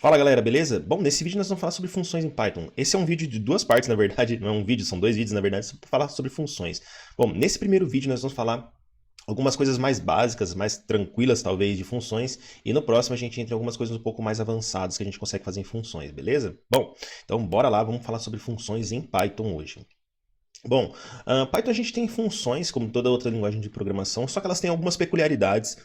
Fala galera, beleza? Bom, nesse vídeo nós vamos falar sobre funções em Python. Esse é um vídeo de duas partes, na verdade, não é um vídeo, são dois vídeos, na verdade, para falar sobre funções. Bom, nesse primeiro vídeo nós vamos falar algumas coisas mais básicas, mais tranquilas talvez de funções, e no próximo a gente entra em algumas coisas um pouco mais avançadas que a gente consegue fazer em funções, beleza? Bom, então bora lá, vamos falar sobre funções em Python hoje. Bom, Python a gente tem funções, como toda outra linguagem de programação, só que elas têm algumas peculiaridades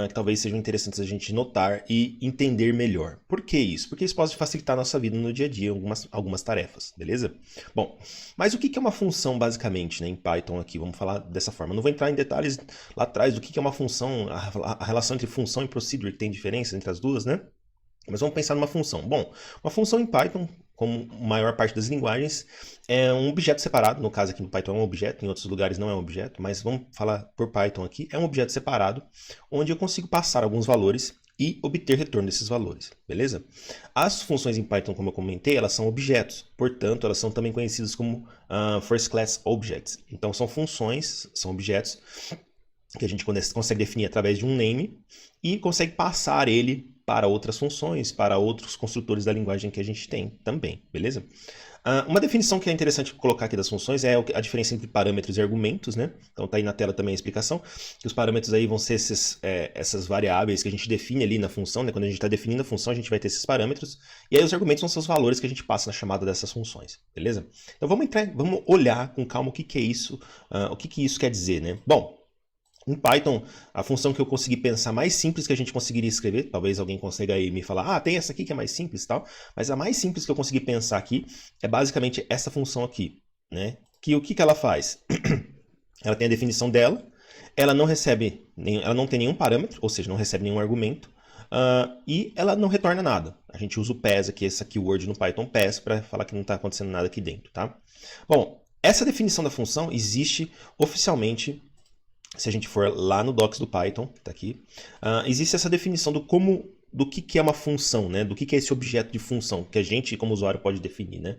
que talvez sejam interessantes a gente notar e entender melhor. Por que isso? Porque isso pode facilitar a nossa vida no dia a dia, algumas tarefas, beleza? Bom, mas o que é uma função basicamente, né, em Python aqui? Vamos falar dessa forma. Não vou entrar em detalhes lá atrás do que é uma função, a relação entre função e procedure, que tem diferença entre as duas, né? Mas vamos pensar numa função. Bom, uma função em Python, como a maior parte das linguagens, é um objeto separado. No caso aqui no Python é um objeto, em outros lugares não é um objeto, mas vamos falar por Python aqui. É um objeto separado, onde eu consigo passar alguns valores e obter retorno desses valores, beleza? As funções em Python, como eu comentei, elas são objetos, portanto, elas são também conhecidas como First Class Objects. Então, são funções, são objetos que a gente consegue definir através de um name e consegue passar ele para outras funções, para outros construtores da linguagem que a gente tem também, beleza? Uma definição que é interessante colocar aqui das funções é a diferença entre parâmetros e argumentos, né? Então tá aí na tela também a explicação, que os parâmetros aí vão ser essas variáveis que a gente define ali na função, né? Quando a gente está definindo a função, a gente vai ter esses parâmetros, e aí os argumentos são os valores que a gente passa na chamada dessas funções, beleza? Então vamos olhar com calma o que é isso, o que isso quer dizer, né? Bom, em Python, a função que eu consegui pensar mais simples que a gente conseguiria escrever, talvez alguém consiga aí me falar, tem essa aqui que é mais simples e tal, mas a mais simples que eu consegui pensar aqui é basicamente essa função aqui, né? Que o que ela faz? Ela tem a definição dela, ela não tem nenhum parâmetro, ou seja, não recebe nenhum argumento, e ela não retorna nada. A gente usa o pass aqui, essa keyword no Python pass, para falar que não está acontecendo nada aqui dentro, tá? Bom, essa definição da função existe oficialmente. Se a gente for lá no docs do Python, tá aqui, existe essa definição do que é uma função, né? Do que é esse objeto de função, que a gente, como usuário, pode definir, né?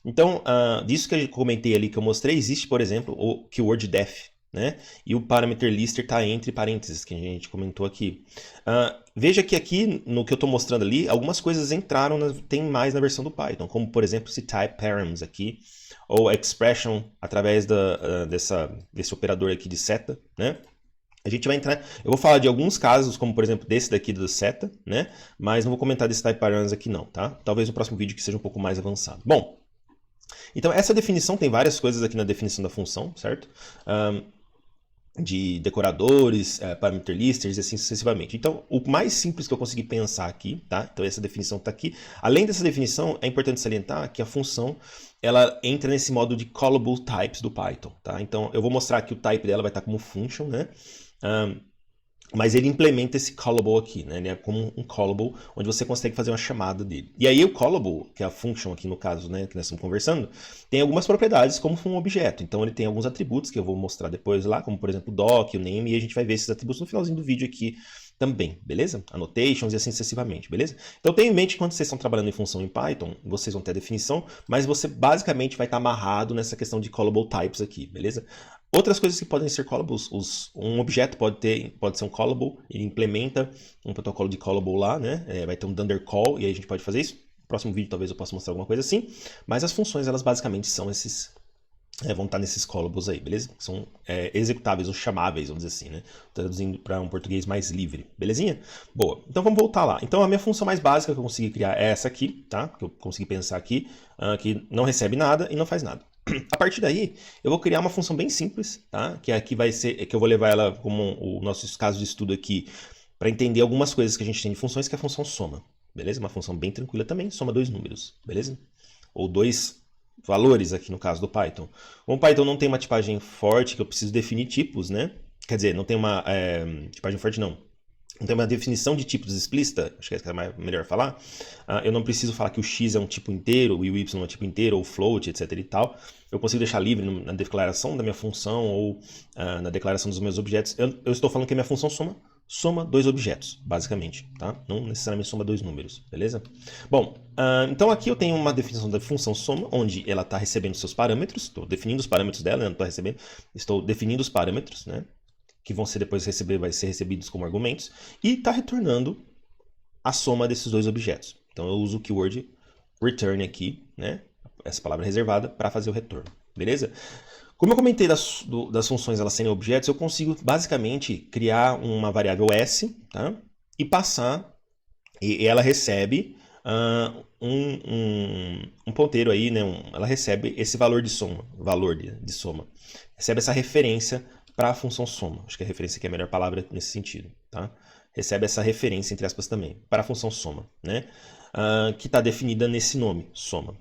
Então, disso que eu comentei ali, que eu mostrei, existe, por exemplo, o keyword def, né? E o parameter lister está entre parênteses, que a gente comentou aqui. Veja que aqui, no que eu estou mostrando ali, algumas coisas entraram, tem mais na versão do Python, como, por exemplo, esse type params aqui, ou expression através desse operador aqui de seta, né? A gente vai entrar, eu vou falar de alguns casos, como por exemplo desse daqui do seta, né? Mas não vou comentar desse type params aqui não, tá? Talvez no próximo vídeo que seja um pouco mais avançado. Bom, então essa definição tem várias coisas aqui na definição da função, certo? De decoradores, parameter listers e assim sucessivamente. Então, o mais simples que eu consegui pensar aqui, tá? Então essa definição está aqui. Além dessa definição, é importante salientar que a função ela entra nesse modo de callable types do Python, tá? Então eu vou mostrar que o type dela vai estar como function, né? Mas ele implementa esse callable aqui, né? Ele é como um callable, onde você consegue fazer uma chamada dele. E aí o callable, que é a function aqui no caso, né, que nós estamos conversando, tem algumas propriedades como um objeto. Então ele tem alguns atributos que eu vou mostrar depois lá, como por exemplo o doc, o name, e a gente vai ver esses atributos no finalzinho do vídeo aqui também, beleza? Annotations e assim sucessivamente, beleza? Então tenha em mente que quando vocês estão trabalhando em função em Python, vocês vão ter a definição, mas você basicamente vai estar amarrado nessa questão de callable types aqui, beleza? Outras coisas que podem ser callables, um objeto pode ser um callable, ele implementa um protocolo de callable lá, né? Vai ter um dunder call e aí a gente pode fazer isso. No próximo vídeo talvez eu possa mostrar alguma coisa assim, mas as funções elas basicamente são esses, vão estar nesses callables aí, beleza? São executáveis ou chamáveis, vamos dizer assim, né? Traduzindo para um português mais livre, belezinha? Boa, então vamos voltar lá. Então a minha função mais básica que eu consegui criar é essa aqui, tá? Que eu consegui pensar aqui, que não recebe nada e não faz nada. A partir daí, eu vou criar uma função bem simples, tá? Que aqui vai ser, que eu vou levar ela como o nosso caso de estudo aqui, para entender algumas coisas que a gente tem de funções, que é a função soma, beleza? Uma função bem tranquila também, soma dois números, beleza? Ou dois valores aqui no caso do Python. Como o Python não tem uma tipagem forte, que eu preciso definir tipos, né? Quer dizer, não tem uma tipagem forte não. Não tem uma definição de tipos explícita, acho que é melhor falar. Eu não preciso falar que o x é um tipo inteiro e o y é um tipo inteiro, ou float, etc e tal. Eu consigo deixar livre na declaração da minha função ou na declaração dos meus objetos. Eu estou falando que a minha função soma dois objetos, basicamente, tá? Não necessariamente soma dois números, beleza? Bom, então aqui eu tenho uma definição da função soma, onde ela está recebendo seus parâmetros, estou definindo os parâmetros dela, não estou recebendo, estou definindo os parâmetros, né? Que vão ser depois vai ser recebidos como argumentos, e está retornando a soma desses dois objetos. Então eu uso o keyword return aqui, né? Essa palavra reservada, para fazer o retorno. Beleza? Como eu comentei das funções elas serem objetos, eu consigo basicamente criar uma variável s, tá? E passar, e ela recebe um ponteiro aí, né? Ela recebe esse valor de soma, recebe essa referência para a função soma. Acho que a referência aqui é a melhor palavra nesse sentido, tá? Recebe essa referência, entre aspas, também, para a função soma, né? Que está definida nesse nome, soma.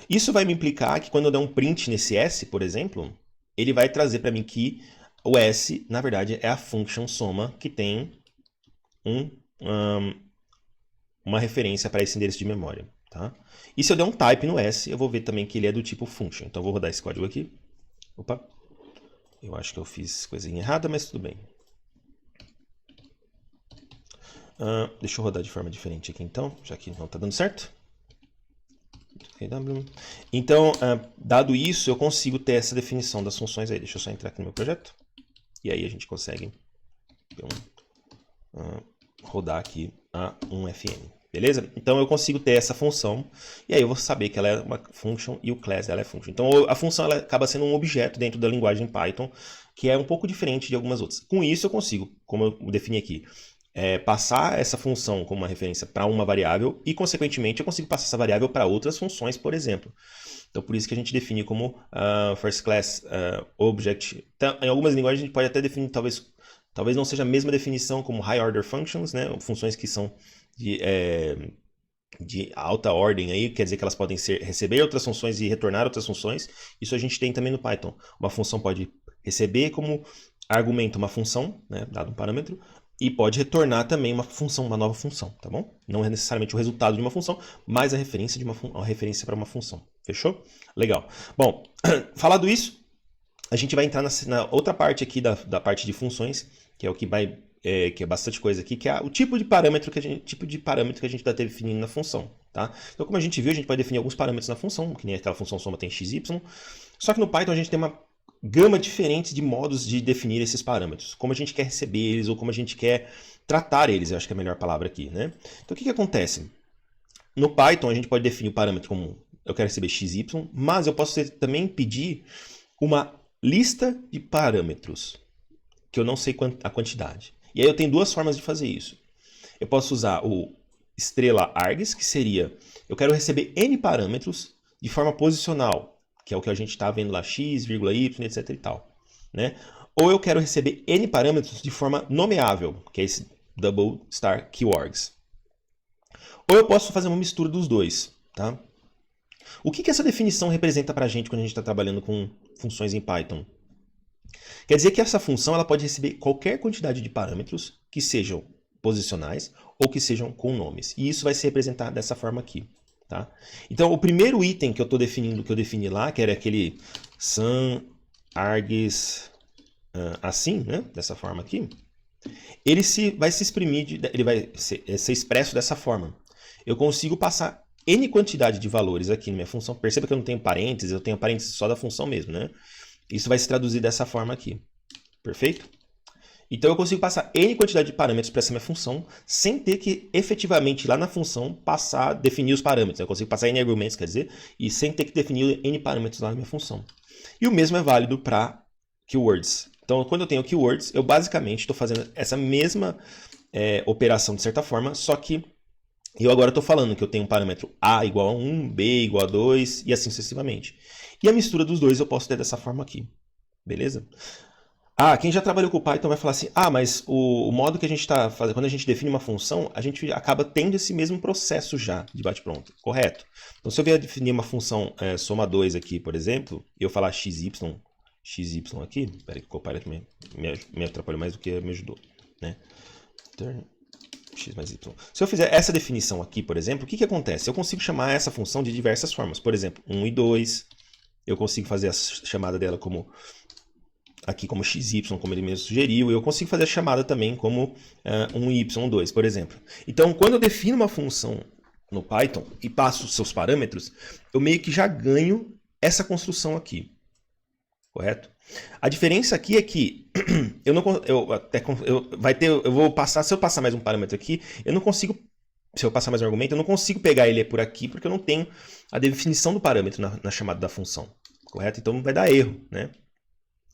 Isso vai me implicar que quando eu der um print nesse s, por exemplo, ele vai trazer para mim que o s, na verdade, é a function soma que tem uma referência para esse endereço de memória. Tá? E se eu der um type no s, eu vou ver também que ele é do tipo function. Então eu vou rodar esse código aqui. Opa, eu acho que eu fiz coisinha errada, mas tudo bem. Deixa eu rodar de forma diferente aqui então, já que não está dando certo. Então, dado isso, eu consigo ter essa definição das funções aí. Deixa eu só entrar aqui no meu projeto. E aí a gente consegue rodar aqui a um fn. Beleza? Então eu consigo ter essa função. E aí eu vou saber que ela é uma function e o class dela é function. Então a função ela acaba sendo um objeto dentro da linguagem Python, que é um pouco diferente de algumas outras. Com isso eu consigo, como eu defini aqui, passar essa função como uma referência para uma variável e, consequentemente, eu consigo passar essa variável para outras funções, por exemplo. Então, por isso que a gente define como first class object. Então, em algumas linguagens, a gente pode até definir, talvez não seja a mesma definição como high order functions, né? Funções que são de alta ordem, aí, quer dizer que elas podem receber outras funções e retornar outras funções. Isso a gente tem também no Python. Uma função pode receber como argumento uma função, né, dado um parâmetro, e pode retornar também uma função, uma nova função, tá bom? Não é necessariamente o resultado de uma função, mas a referência uma referência para uma função. Fechou? Legal. Bom, falado isso, a gente vai entrar na outra parte aqui da parte de funções, que é o que vai que é bastante coisa aqui, que é o tipo de parâmetro que a gente está definindo na função, tá? Então, como a gente viu, a gente pode definir alguns parâmetros na função, que nem aquela função soma tem x, y. Só que no Python a gente tem uma gama diferente de modos de definir esses parâmetros, como a gente quer receber eles ou como a gente quer tratar eles, eu acho que é a melhor palavra aqui, né? Então o que acontece? No Python a gente pode definir o parâmetro como eu quero receber x, y, mas eu posso também pedir uma lista de parâmetros, que eu não sei a quantidade. E aí eu tenho duas formas de fazer isso. Eu posso usar o $args, que seria, eu quero receber n parâmetros de forma posicional, que é o que a gente está vendo lá, x, y, etc e tal, né? Ou eu quero receber n parâmetros de forma nomeável, que é esse double star keywords. Ou eu posso fazer uma mistura dos dois, tá? O que essa definição representa para a gente quando a gente está trabalhando com funções em Python? Quer dizer que essa função ela pode receber qualquer quantidade de parâmetros que sejam posicionais ou que sejam com nomes. E isso vai se representar dessa forma aqui. Tá? Então, o primeiro item que eu estou definindo, que eu defini lá, que era aquele sum args assim, né? Dessa forma aqui, ele vai se exprimir, ele vai ser expresso dessa forma. Eu consigo passar n quantidade de valores aqui na minha função. Perceba que eu não tenho parênteses, eu tenho parênteses só da função mesmo, né? Isso vai se traduzir dessa forma aqui. Perfeito? Então eu consigo passar n quantidade de parâmetros para essa minha função sem ter que efetivamente lá na função definir os parâmetros. Eu consigo passar n argumentos, quer dizer, e sem ter que definir n parâmetros lá na minha função. E o mesmo é válido para keywords. Então quando eu tenho keywords, eu basicamente estou fazendo essa mesma operação de certa forma, só que eu agora estou falando que eu tenho um parâmetro A igual a 1, B igual a 2 e assim sucessivamente. E a mistura dos dois eu posso ter dessa forma aqui. Beleza? Quem já trabalhou com o Python vai falar assim, mas o modo que a gente está fazendo, quando a gente define uma função, a gente acaba tendo esse mesmo processo já de bate-pronto, correto? Então se eu vier definir uma função soma 2 aqui, por exemplo, e eu falar xy aqui, espera que o Copilot me atrapalhou mais do que me ajudou, né? X mais y. Se eu fizer essa definição aqui, por exemplo, o que acontece? Eu consigo chamar essa função de diversas formas. Por exemplo, 1 e 2, eu consigo fazer a chamada dela aqui como xy, como ele mesmo sugeriu, e eu consigo fazer a chamada também como 1y2, por exemplo. Então, quando eu defino uma função no Python e passo os seus parâmetros, eu meio que já ganho essa construção aqui. Correto? A diferença aqui é que se eu passar mais um parâmetro aqui, eu não consigo se eu passar mais um argumento, eu não consigo pegar ele por aqui, porque eu não tenho a definição do parâmetro na chamada da função, correto? Então vai dar erro, né?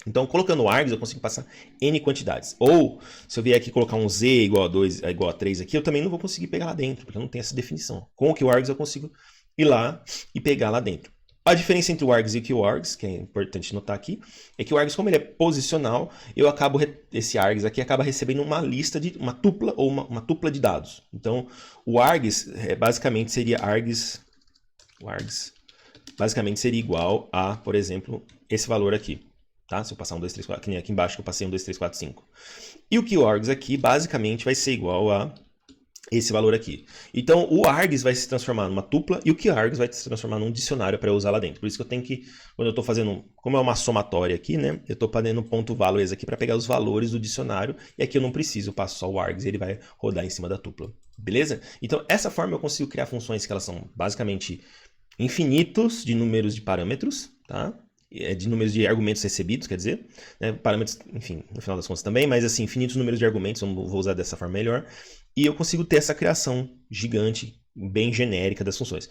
Então, colocando o args, eu consigo passar n quantidades. Ou, se eu vier aqui colocar um z igual a 2, igual a 3 aqui, eu também não vou conseguir pegar lá dentro, porque eu não tenho essa definição. Com o QArgs eu consigo ir lá e pegar lá dentro. A diferença entre o args e o QArgs, que é importante notar aqui, é que o args, como ele é posicional, esse args aqui acaba recebendo uma lista de uma tupla ou uma tupla de dados. Então, o args basicamente seria o args basicamente seria igual a, por exemplo, esse valor aqui. Tá? Se eu passar 1, 2, 3, 4, que nem aqui embaixo que eu passei 1, 2, 3, 4, 5. E o QArgs aqui, basicamente, vai ser igual a esse valor aqui. Então, o args vai se transformar numa tupla e o QArgs vai se transformar num dicionário para eu usar lá dentro. Por isso que eu tenho que, quando eu estou fazendo, como é uma somatória aqui, né? Eu estou fazendo ponto values aqui para pegar os valores do dicionário. E aqui eu não preciso, eu passo só o args e ele vai rodar em cima da tupla. Beleza? Então, essa forma eu consigo criar funções que elas são basicamente infinitos de números de parâmetros, tá? De números de argumentos recebidos, quer dizer, né? Parâmetros, enfim, no final das contas também, mas assim, infinitos números de argumentos, eu vou usar dessa forma melhor, e eu consigo ter essa criação gigante, bem genérica das funções.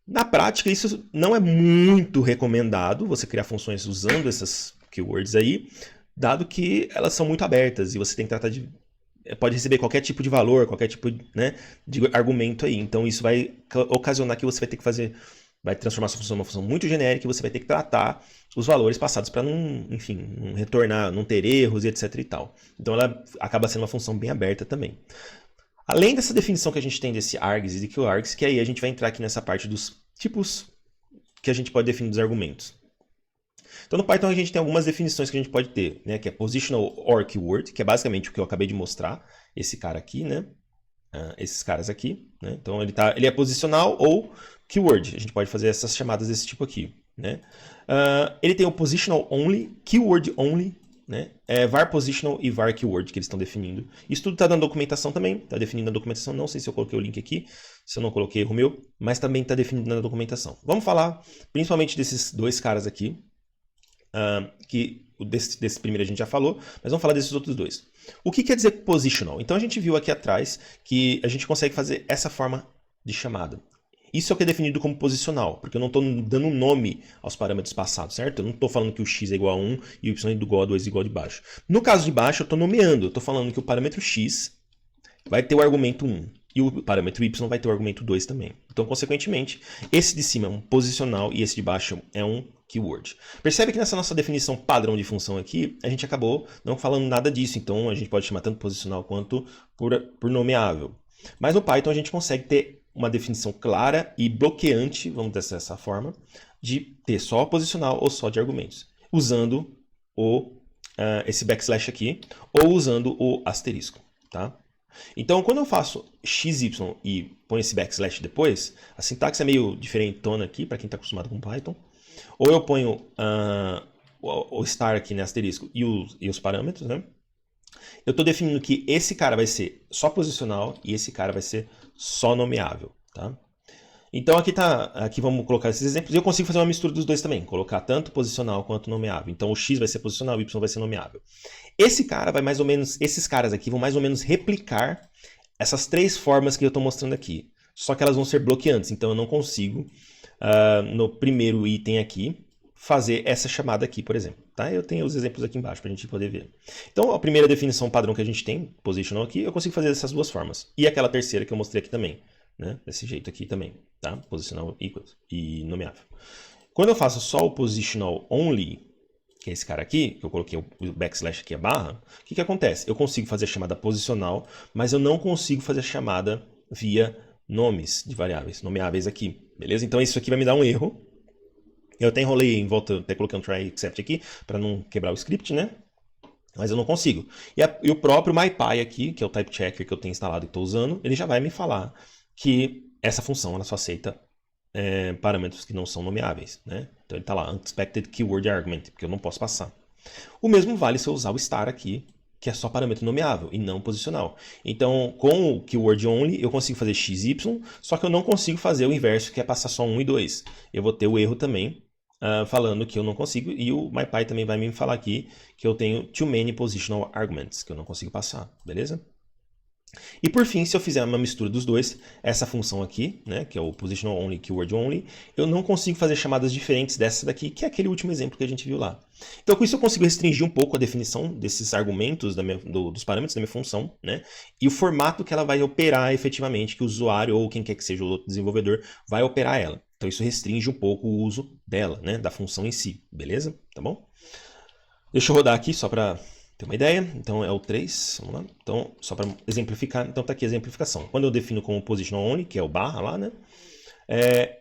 Na prática, isso não é muito recomendado, você criar funções usando essas keywords aí, dado que elas são muito abertas, e você tem que tratar de... pode receber qualquer tipo de valor, qualquer tipo, né, de argumento aí, então isso vai ocasionar que você vai ter que fazer... vai transformar sua função numa função muito genérica e você vai ter que tratar os valores passados para não, enfim, não retornar, não ter erros e etc e tal. Então ela acaba sendo uma função bem aberta também. Além dessa definição que a gente tem desse args e de QArgs, que aí a gente vai entrar aqui nessa parte dos tipos que a gente pode definir dos argumentos. Então no Python a gente tem algumas definições que a gente pode ter, né, que é positional or keyword, que é basicamente o que eu acabei de mostrar, esse cara aqui, né? Esses caras aqui, né? Então ele é posicional ou keyword. A gente pode fazer essas chamadas desse tipo aqui, né? Ele tem o positional only, keyword only, né? Var positional e var keyword que eles estão definindo. Isso tudo está na documentação também, está definido na documentação. Não sei se eu coloquei o link aqui, se eu não coloquei, erro meu, mas também está definido na documentação. Vamos falar principalmente desses dois caras aqui, que desse primeiro a gente já falou, mas vamos falar desses outros dois. O que quer dizer positional? Então a gente viu aqui atrás que a gente consegue fazer essa forma de chamada. Isso é o que é definido como posicional, porque eu não estou dando nome aos parâmetros passados, certo? Eu não estou falando que o x é igual a 1 e o y é igual a 2 igual de baixo. No caso de baixo, eu estou nomeando, eu estou falando que o parâmetro x vai ter o argumento 1 e o parâmetro y vai ter o argumento 2 também. Então, consequentemente, esse de cima é um posicional e esse de baixo é um keyword. Percebe que nessa nossa definição padrão de função aqui, a gente acabou não falando nada disso, então a gente pode chamar tanto posicional quanto por nomeável. Mas no Python a gente consegue ter uma definição clara e bloqueante, vamos dizer dessa forma, de ter só posicional ou só de argumentos, usando esse backslash aqui ou usando o asterisco, tá? Então, quando eu faço xy e ponho esse backslash depois, a sintaxe é meio diferentona aqui, para quem está acostumado com Python. Ou eu ponho o star aqui, né, asterisco, e os parâmetros, né? Eu estou definindo que esse cara vai ser só posicional e esse cara vai ser só nomeável, tá? Então aqui vamos colocar esses exemplos. Eu consigo fazer uma mistura dos dois também, colocar tanto posicional quanto nomeável. Então o x vai ser posicional, o y vai ser nomeável. Esse cara vai mais ou menos, esses caras aqui vão mais ou menos replicar essas três formas que eu estou mostrando aqui. Só que elas vão ser bloqueantes, então eu não consigo, no primeiro item aqui, fazer essa chamada aqui, por exemplo. Tá? Eu tenho os exemplos aqui embaixo para a gente poder ver. Então a primeira definição padrão que a gente tem, positional aqui, eu consigo fazer dessas duas formas. E aquela terceira que eu mostrei aqui também. Né? Desse jeito aqui também, tá? Positional equals e nomeável. Quando eu faço só o positional only, que é esse cara aqui, que eu coloquei o backslash aqui, a barra, o que acontece? Eu consigo fazer a chamada posicional, mas eu não consigo fazer a chamada via nomes de variáveis, nomeáveis aqui, beleza? Então isso aqui vai me dar um erro. Eu até enrolei em volta, até coloquei um try except aqui, para não quebrar o script, né? Mas eu não consigo. E o próprio MyPy aqui, que é o type checker que eu tenho instalado e estou usando, ele já vai me falar que essa função ela só aceita parâmetros que não são nomeáveis, né? Então ele está lá, unexpected keyword argument, porque eu não posso passar. O mesmo vale se eu usar o star aqui, que é só parâmetro nomeável e não posicional. Então, com o keyword only, eu consigo fazer xy, só que eu não consigo fazer o inverso, que é passar só 1 e 2. Eu vou ter o erro também, falando que eu não consigo, e o MyPy também vai me falar aqui que eu tenho too many positional arguments, que eu não consigo passar, beleza? E por fim, se eu fizer uma mistura dos dois, essa função aqui, né, que é o positional only, keyword only, eu não consigo fazer chamadas diferentes dessa daqui, que é aquele último exemplo que a gente viu lá. Então com isso eu consigo restringir um pouco a definição desses argumentos dos parâmetros da minha função, né, e o formato que ela vai operar efetivamente, que o usuário ou quem quer que seja o outro desenvolvedor vai operar ela. Então isso restringe um pouco o uso dela, né, da função em si, beleza? Tá bom? Deixa eu rodar aqui só para ter uma ideia. Então é o 3, vamos lá. Então, só para exemplificar, então tá aqui a exemplificação. Quando eu defino como positional only, que é o barra lá, né?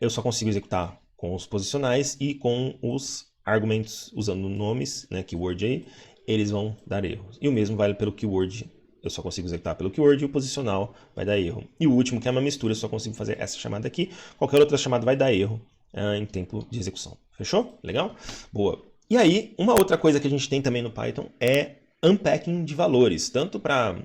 Eu só consigo executar com os posicionais e com os argumentos usando nomes, né? Keyword aí, eles vão dar erros. E o mesmo vale pelo keyword, eu só consigo executar pelo keyword e o posicional vai dar erro. E o último, que é uma mistura, eu só consigo fazer essa chamada aqui. Qualquer outra chamada vai dar erro em tempo de execução. Fechou? Legal? Boa. E aí, uma outra coisa que a gente tem também no Python é unpacking de valores, tanto para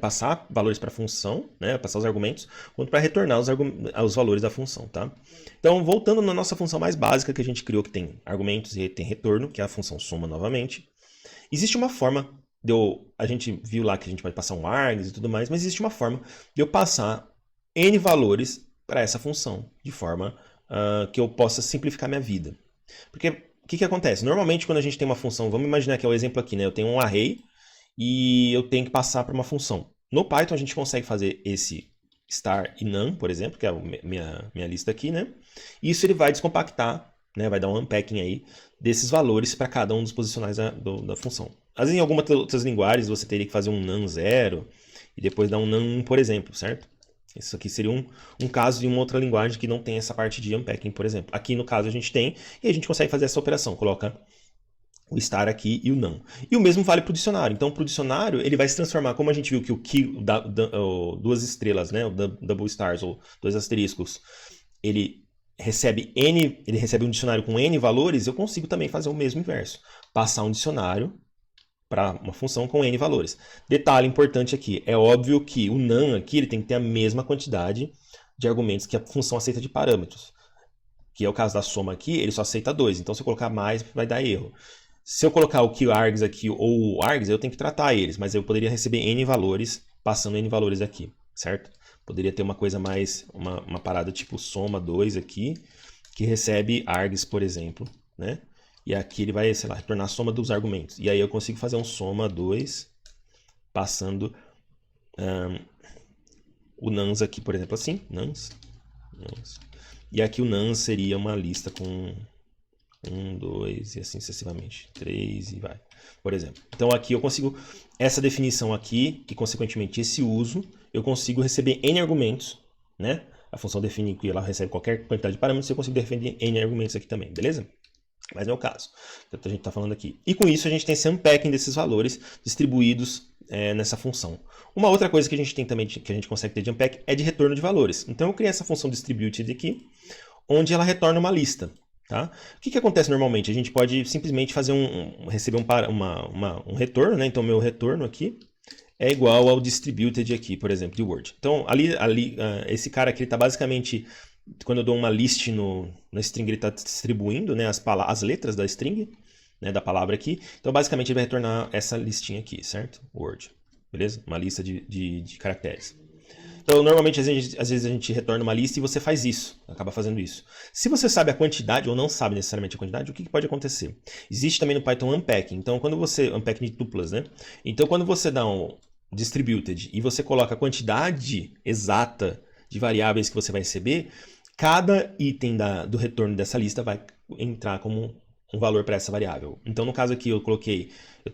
passar valores para a função, né, passar os argumentos, quanto para retornar os valores da função, tá? Então, voltando na nossa função mais básica que a gente criou, que tem argumentos e tem retorno, que é a função soma novamente, existe uma forma a gente viu lá que a gente pode passar um args e tudo mais, mas existe uma forma de eu passar n valores para essa função, de forma que eu possa simplificar minha vida. Porque o que acontece? Normalmente, quando a gente tem uma função, vamos imaginar que é o exemplo aqui, né? Eu tenho um array e eu tenho que passar para uma função. No Python, a gente consegue fazer esse star e none, por exemplo, que é a minha lista aqui, né? E isso ele vai descompactar, né? Vai dar um unpacking aí desses valores para cada um dos posicionais da função. Às vezes, em algumas outras linguagens, você teria que fazer um none 0 e depois dar um none 1, por exemplo, certo? Isso aqui seria um caso de uma outra linguagem que não tem essa parte de unpacking, por exemplo. Aqui, no caso, a gente tem, e a gente consegue fazer essa operação. Coloca o star aqui e o none. E o mesmo vale para o dicionário. Então, para o dicionário, ele vai se transformar, como a gente viu que o key, duas estrelas, né, o double stars, ou dois asteriscos, ele recebe um dicionário com n valores, eu consigo também fazer o mesmo inverso. Passar um dicionário para uma função com n valores. Detalhe importante aqui, é óbvio que o none aqui ele tem que ter a mesma quantidade de argumentos que a função aceita de parâmetros. Que é o caso da soma aqui, ele só aceita 2, então se eu colocar mais vai dar erro. Se eu colocar o QArgs aqui ou o args, eu tenho que tratar eles, mas eu poderia receber n valores, passando n valores aqui, certo? Poderia ter uma coisa mais, uma parada tipo soma 2 aqui, que recebe args, por exemplo, né? E aqui ele vai, sei lá, retornar a soma dos argumentos. E aí eu consigo fazer um soma 2, passando o nans aqui, por exemplo, assim. Nans. E aqui o nans seria uma lista com 1, 2 e assim sucessivamente. 3 e vai. Por exemplo. Então aqui eu consigo, essa definição aqui, que consequentemente esse uso, eu consigo receber n argumentos, né? A função define que ela recebe qualquer quantidade de parâmetros, eu consigo definir n argumentos aqui também, beleza? Mas não é o caso que a gente está falando aqui. E com isso a gente tem esse unpacking desses valores distribuídos nessa função. Uma outra coisa que a gente tem também, que a gente consegue ter de unpack, é de retorno de valores. Então eu criei essa função distributed aqui, onde ela retorna uma lista. Tá? O que acontece normalmente? A gente pode simplesmente fazer receber um retorno, né? Então meu retorno aqui é igual ao distributed aqui, por exemplo, de Word. Então esse cara aqui está basicamente, quando eu dou uma list na string, ele está distribuindo, né, as letras da string, né, da palavra aqui. Então, basicamente, ele vai retornar essa listinha aqui, certo? Word. Beleza? Uma lista de caracteres. Então, normalmente, às vezes a gente retorna uma lista e você faz isso, acaba fazendo isso. Se você sabe a quantidade ou não sabe necessariamente a quantidade, o que pode acontecer? Existe também no Python unpacking. Então, quando você... unpacking de tuplas, né? Então, quando você dá um distributed e você coloca a quantidade exata de variáveis que você vai receber, cada item do retorno dessa lista vai entrar como um valor para essa variável. Então, no caso aqui, eu tenho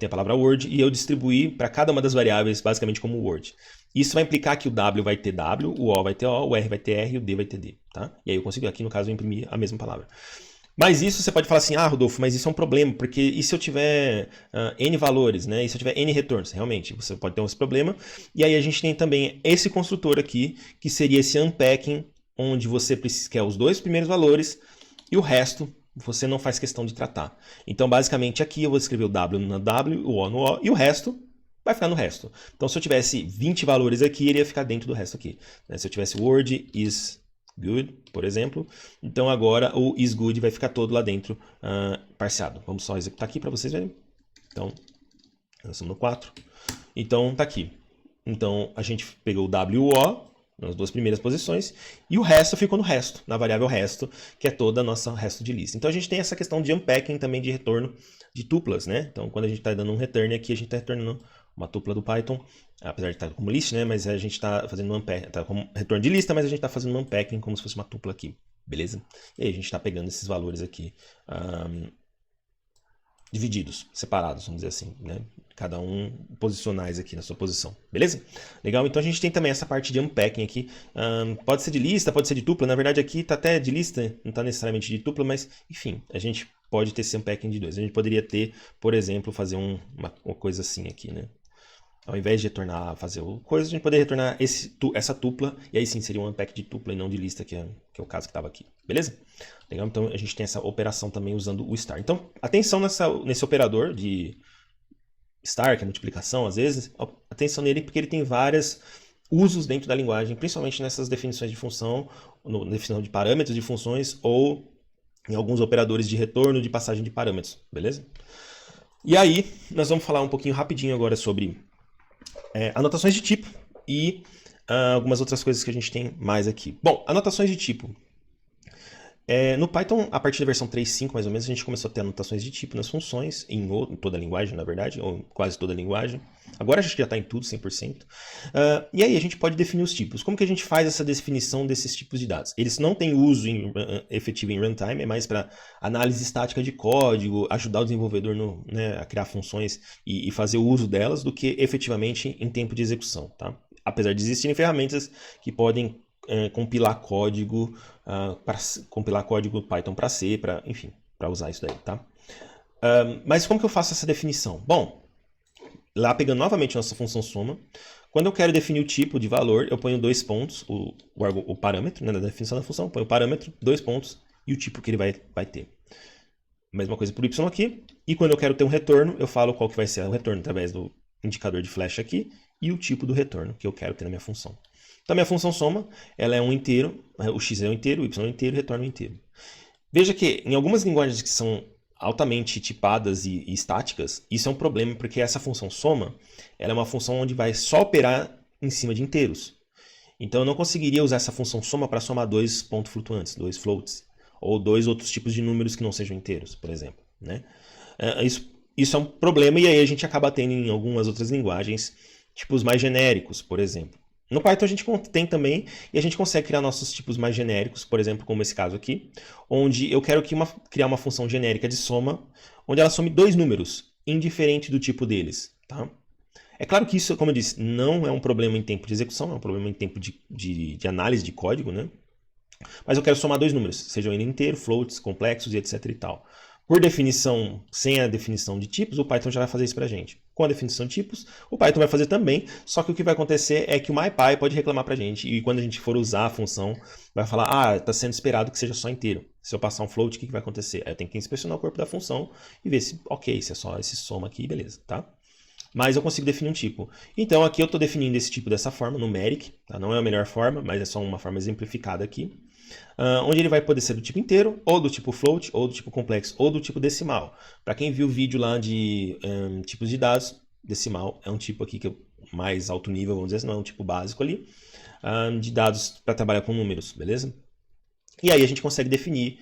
a palavra Word e eu distribuí para cada uma das variáveis basicamente como Word. Isso vai implicar que o W vai ter W, o O vai ter O, o R vai ter R e o D vai ter D. Tá? E aí eu consigo aqui, no caso, imprimir a mesma palavra. Mas isso você pode falar assim, Rodolfo, mas isso é um problema, porque e se eu tiver N valores, né? E se eu tiver N retornos? Realmente, você pode ter esse problema. E aí a gente tem também esse construtor aqui, que seria esse unpacking, onde você quer os dois primeiros valores e o resto você não faz questão de tratar. Então, basicamente, aqui eu vou escrever o W no W, o O no O, e o resto vai ficar no resto. Então, se eu tivesse 20 valores aqui, ele ia ficar dentro do resto aqui. Se eu tivesse Word is good, por exemplo, então agora o is good vai ficar todo lá dentro parseado. Vamos só executar aqui para vocês verem. Então, nós estamos no 4. Então, tá aqui. Então, a gente pegou o WO, nas duas primeiras posições, e o resto ficou no resto, na variável resto, que é toda a nossa resto de lista. Então, a gente tem essa questão de unpacking também de retorno de tuplas, né? Então, quando a gente está dando um return aqui, a gente está retornando uma tupla do Python, apesar de estar como list, né? Mas a gente está fazendo um unpacking, tá como retorno de lista, mas a gente está fazendo um unpacking como se fosse uma tupla aqui, beleza? E aí a gente está pegando esses valores aqui, divididos, separados, vamos dizer assim, né? Cada um posicionais aqui na sua posição, beleza? Legal, então a gente tem também essa parte de unpacking aqui, pode ser de lista, pode ser de dupla, na verdade aqui tá até de lista, não tá necessariamente de dupla, mas enfim, a gente pode ter esse unpacking de dois. A gente poderia ter, por exemplo, fazer uma coisa assim aqui, né? Ao invés de retornar, fazer o coisa, a gente poderia retornar essa tupla, e aí sim seria um unpack de tupla e não de lista, que é o caso que estava aqui, beleza? Legal, então a gente tem essa operação também usando o star. Então, atenção nesse operador de star, que é multiplicação, às vezes, atenção nele porque ele tem vários usos dentro da linguagem, principalmente nessas definições de função, na definição de parâmetros de funções, ou em alguns operadores de retorno de passagem de parâmetros, beleza? E aí, nós vamos falar um pouquinho rapidinho agora sobre anotações de tipo e algumas outras coisas que a gente tem mais aqui. Bom, anotações de tipo. No Python, a partir da versão 3.5, mais ou menos, a gente começou a ter anotações de tipo nas funções, em toda a linguagem, na verdade, ou quase toda a linguagem. Agora a gente já está em tudo, 100%. E aí a gente pode definir os tipos. Como que a gente faz essa definição desses tipos de dados? Eles não têm uso efetivo em runtime, é mais para análise estática de código, ajudar o desenvolvedor a criar funções e fazer o uso delas, do que efetivamente em tempo de execução, tá? Apesar de existirem ferramentas que podem compilar código Python para C, enfim, para usar isso daí, tá? Mas como que eu faço essa definição? Bom, lá pegando novamente nossa função soma, quando eu quero definir o tipo de valor, eu ponho 2 pontos, o parâmetro, né, na definição da função, eu ponho o parâmetro, 2 pontos e o tipo que ele vai ter. Mesma coisa para o y aqui, e quando eu quero ter um retorno, eu falo qual que vai ser o retorno através do indicador de flecha aqui e o tipo do retorno que eu quero ter na minha função. Então, a minha função soma, ela é um inteiro, o x é um inteiro, o y é um inteiro, o retorno é um inteiro. Veja que em algumas linguagens que são altamente tipadas e estáticas, isso é um problema, porque essa função soma, ela é uma função onde vai só operar em cima de inteiros. Então, eu não conseguiria usar essa função soma para somar 2 pontos flutuantes, 2 floats, ou 2 outros tipos de números que não sejam inteiros, por exemplo, né? Isso é um problema, e aí a gente acaba tendo em algumas outras linguagens tipos mais genéricos, por exemplo. No Python a gente tem também, e a gente consegue criar nossos tipos mais genéricos, por exemplo, como esse caso aqui, onde eu quero criar uma função genérica de soma, onde ela some 2 números, indiferente do tipo deles, tá? É claro que isso, como eu disse, não é um problema em tempo de execução, é um problema em tempo de análise de código, né? Mas eu quero somar 2 números, sejam ele inteiro, floats, complexos e etc e tal. Por definição, sem a definição de tipos, o Python já vai fazer isso pra gente. Com a definição de tipos, o Python vai fazer também, só que o que vai acontecer é que o MyPy pode reclamar pra gente, e quando a gente for usar a função, vai falar, está sendo esperado que seja só inteiro. Se eu passar um float, o que vai acontecer? Aí eu tenho que inspecionar o corpo da função e ver se, ok, se é só esse soma aqui, beleza, tá? Mas eu consigo definir um tipo. Então aqui eu estou definindo esse tipo dessa forma, numeric, tá? Não é a melhor forma, mas é só uma forma exemplificada aqui. Onde ele vai poder ser do tipo inteiro, ou do tipo float, ou do tipo complexo, ou do tipo decimal. Para quem viu o vídeo lá de tipos de dados, decimal é um tipo aqui que é mais alto nível, vamos dizer assim, não é um tipo básico ali, de dados para trabalhar com números, beleza? E aí a gente consegue definir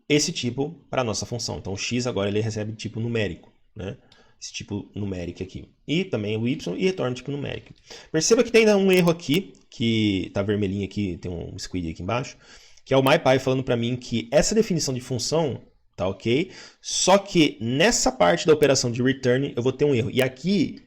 esse tipo para a nossa função. Então o x agora ele recebe tipo numérico, né? Esse tipo numérico aqui. E também o y e retorna tipo numérico. Perceba que tem ainda um erro aqui, que está vermelhinho aqui, tem um squid aqui embaixo, que é o MyPy falando para mim que essa definição de função tá ok, só que nessa parte da operação de return eu vou ter um erro. E aqui,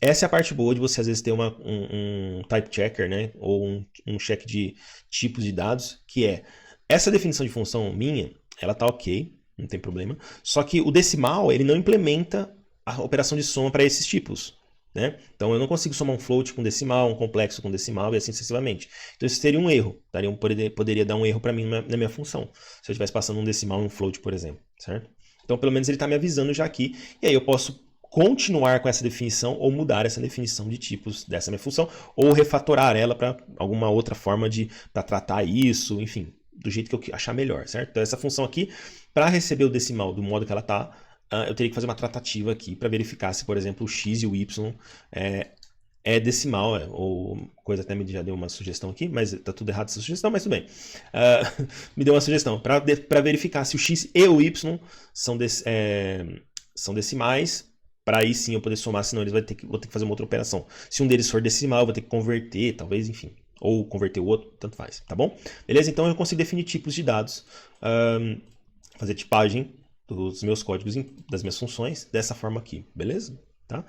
essa é a parte boa de você às vezes ter um type checker, né? Ou um check de tipos de dados, que é essa definição de função minha, ela tá ok, não tem problema, só que o decimal ele não implementa a operação de soma para esses tipos, né? Então eu não consigo somar um float com decimal, um complexo com decimal e assim sucessivamente. Então isso seria um erro, poderia dar um erro para mim na minha função, se eu estivesse passando um decimal e um float, por exemplo, certo? Então pelo menos ele está me avisando já aqui, e aí eu posso continuar com essa definição ou mudar essa definição de tipos dessa minha função, ou refatorar ela para alguma outra forma para tratar isso, enfim, do jeito que eu achar melhor, certo? Então essa função aqui, para receber o decimal do modo que ela está, eu teria que fazer uma tratativa aqui para verificar se, por exemplo, o x e o y é decimal, ou coisa até me já deu uma sugestão aqui, mas tá tudo errado essa sugestão, mas tudo bem. Me deu uma sugestão para verificar se o x e o y são decimais, para aí sim eu poder somar, senão eles vou ter que fazer uma outra operação. Se um deles for decimal, eu vou ter que converter, talvez, enfim. Ou converter o outro, tanto faz, tá bom? Beleza? Então eu consigo definir tipos de dados, fazer tipagem dos meus códigos, das minhas funções, dessa forma aqui, beleza? Tá?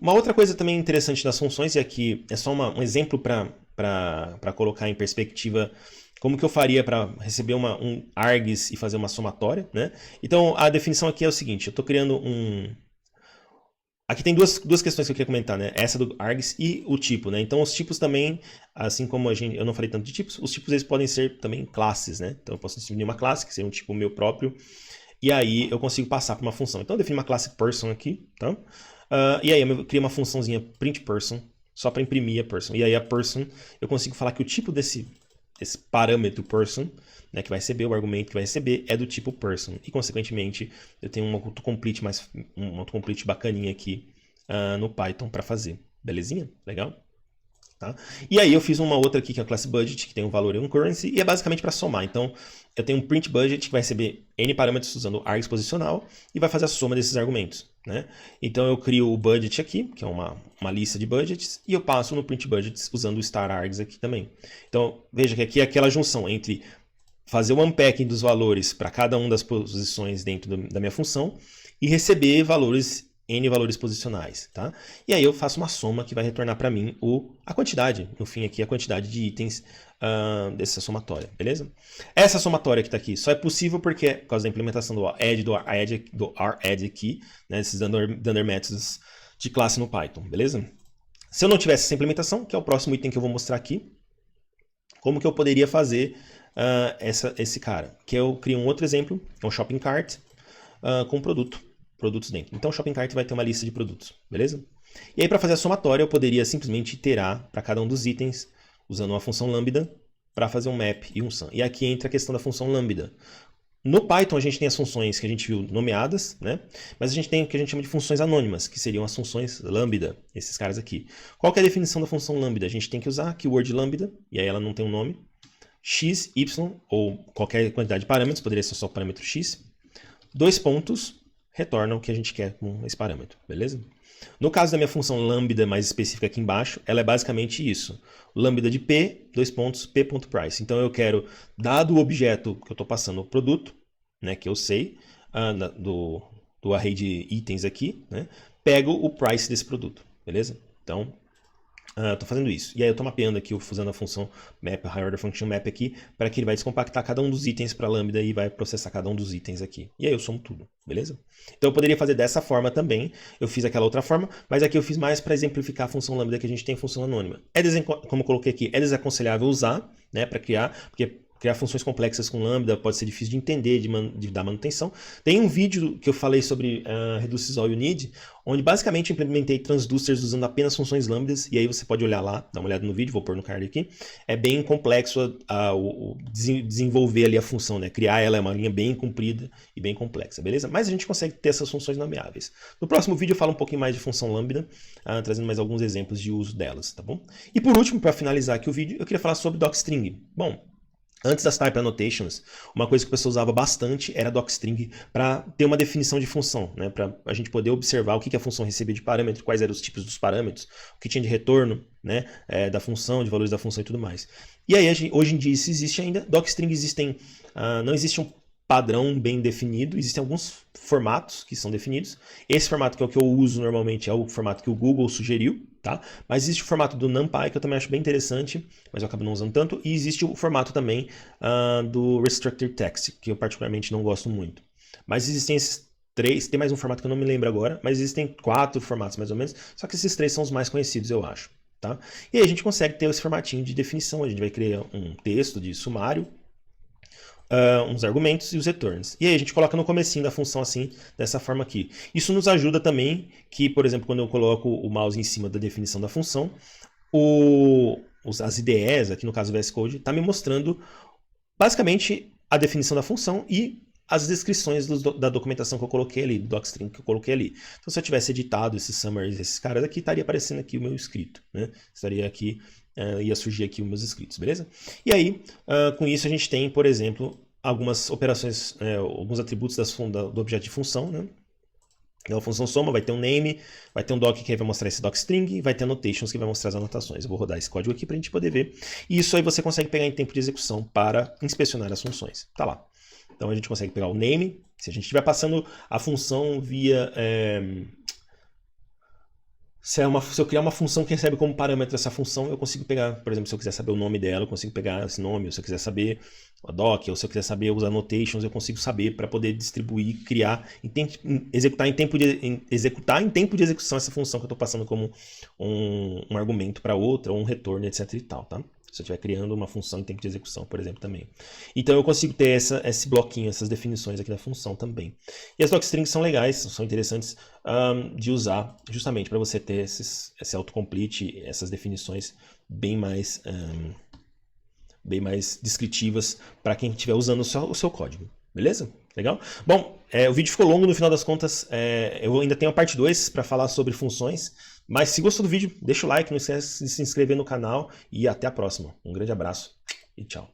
Uma outra coisa também interessante das funções, e aqui é só um exemplo para colocar em perspectiva como que eu faria para receber um args e fazer uma somatória, né? Então a definição aqui é o seguinte, eu estou criando Aqui tem duas questões que eu queria comentar, né? Essa do args e o tipo, né? Então os tipos também, assim como eu não falei tanto de tipos, os tipos eles podem ser também classes, né? Então eu posso definir uma classe, que seria um tipo meu próprio, e aí eu consigo passar para uma função. Então eu defino uma classe person aqui, tá? E aí eu crio uma funçãozinha print person, só para imprimir a person. E aí a person, eu consigo falar que o tipo desse parâmetro person, né, que vai receber o argumento que vai receber, é do tipo person. E consequentemente eu tenho um autocomplete bacaninha aqui no Python para fazer. Belezinha? Legal? Tá? E aí eu fiz uma outra aqui que é a classe budget, que tem um valor e um currency, e é basicamente para somar. Então eu tenho um print budget que vai receber n parâmetros usando args posicional e vai fazer a soma desses argumentos, né? Então eu crio o budget aqui, que é uma lista de budgets, e eu passo no print budgets usando o star args aqui também. Então veja que aqui é aquela junção entre fazer o unpacking dos valores para cada uma das posições dentro da minha função e receber n valores posicionais, tá? E aí eu faço uma soma que vai retornar para mim a quantidade, no fim aqui, a quantidade de itens dessa somatória, beleza? Essa somatória que está aqui só é possível porque, por causa da implementação do radd aqui, né, esses dunder métodos de classe no Python, beleza? Se eu não tivesse essa implementação, que é o próximo item que eu vou mostrar aqui, como que eu poderia fazer esse cara? Que eu crio um outro exemplo, que é um shopping cart com produtos dentro. Então o shopping cart vai ter uma lista de produtos, beleza? E aí para fazer a somatória eu poderia simplesmente iterar para cada um dos itens usando uma função lambda para fazer um map e um sum. E aqui entra a questão da função lambda. No Python a gente tem as funções que a gente viu nomeadas, né? Mas a gente tem o que a gente chama de funções anônimas, que seriam as funções lambda, esses caras aqui. Qual que é a definição da função lambda? A gente tem que usar keyword lambda, e aí ela não tem um nome, x, y, ou qualquer quantidade de parâmetros, poderia ser só o parâmetro x, 2 pontos, retorna o que a gente quer com esse parâmetro, beleza? No caso da minha função lambda mais específica aqui embaixo, ela é basicamente isso. Lambda de p, 2 pontos, p.price. Então eu quero, dado o objeto que eu estou passando o produto, né, que eu sei, do array de itens aqui, né, pego o price desse produto, beleza? Então, estou fazendo isso. E aí eu estou mapeando aqui, usando a função map, high order function map aqui, para que ele vai descompactar cada um dos itens para lambda e vai processar cada um dos itens aqui. E aí eu somo tudo, beleza? Então eu poderia fazer dessa forma também. Eu fiz aquela outra forma, mas aqui eu fiz mais para exemplificar a função lambda que a gente tem função anônima. Como eu coloquei aqui, é desaconselhável usar, né, para criar, porque criar funções complexas com lambda pode ser difícil de entender, de dar manutenção. Tem um vídeo que eu falei sobre Reduces All You Need, onde basicamente eu implementei transducers usando apenas funções lambdas, e aí você pode olhar lá, dar uma olhada no vídeo, vou pôr no card aqui. É bem complexo desenvolver ali a função, né? Criar ela é uma linha bem comprida e bem complexa, beleza? Mas a gente consegue ter essas funções nomeáveis. No próximo vídeo eu falo um pouquinho mais de função lambda, trazendo mais alguns exemplos de uso delas, tá bom? E por último, para finalizar aqui o vídeo, eu queria falar sobre docstring. Bom, antes das type annotations, uma coisa que o pessoal usava bastante era docstring para ter uma definição de função, né? Para a gente poder observar o que a função recebia de parâmetro, quais eram os tipos dos parâmetros, o que tinha de retorno, né? Da função, de valores da função e tudo mais. E aí, hoje em dia isso existe ainda. Docstring não existe um padrão bem definido, existem alguns formatos que são definidos. Esse formato que é o que eu uso normalmente é o formato que o Google sugeriu, tá? Mas existe o formato do NumPy, que eu também acho bem interessante, mas eu acabo não usando tanto. E existe o formato também do Restructured Text, que eu particularmente não gosto muito. Mas existem esses 3, tem mais um formato que eu não me lembro agora, mas existem 4 formatos mais ou menos, só que esses 3 são os mais conhecidos, eu acho, tá? E aí a gente consegue ter esse formatinho de definição, a gente vai criar um texto de sumário, uns argumentos e os returns. E aí a gente coloca no comecinho da função assim, dessa forma aqui. Isso nos ajuda também que, por exemplo, quando eu coloco o mouse em cima da definição da função, as IDEs, aqui no caso o VS Code, está me mostrando basicamente a definição da função e as descrições da documentação que eu coloquei ali, do docstring que eu coloquei ali. Então, se eu tivesse editado esses summaries, esses caras aqui, estaria aparecendo aqui o meu escrito, né? Estaria aqui, ia surgir aqui os meus escritos, beleza? E aí, com isso a gente tem, por exemplo, algumas operações, alguns atributos do objeto de função, né? Então, a função soma vai ter um name, vai ter um doc que vai mostrar esse docstring, vai ter annotations que vai mostrar as anotações. Eu vou rodar esse código aqui para a gente poder ver. E isso aí você consegue pegar em tempo de execução para inspecionar as funções. Tá lá. Então a gente consegue pegar o name. Se a gente estiver passando a função via... Se eu criar uma função que recebe como parâmetro essa função, eu consigo pegar, por exemplo, se eu quiser saber o nome dela, eu consigo pegar esse nome, ou se eu quiser saber a doc, ou se eu quiser saber os annotations, eu consigo saber para poder distribuir, criar, executar em tempo de execução essa função que eu estou passando como um argumento para outra, ou um retorno, etc e tal, tá? Se eu estiver criando uma função em tempo de execução, por exemplo, também. Então eu consigo ter esse bloquinho, essas definições aqui da função também. E as docstrings são legais, são interessantes de usar, justamente para você ter esse autocomplete, essas definições bem mais descritivas para quem estiver usando o seu código. Beleza? Legal? Bom, o vídeo ficou longo no final das contas. Eu ainda tenho a parte 2 para falar sobre funções. Mas se gostou do vídeo, deixa o like, não esquece de se inscrever no canal e até a próxima. Um grande abraço e tchau.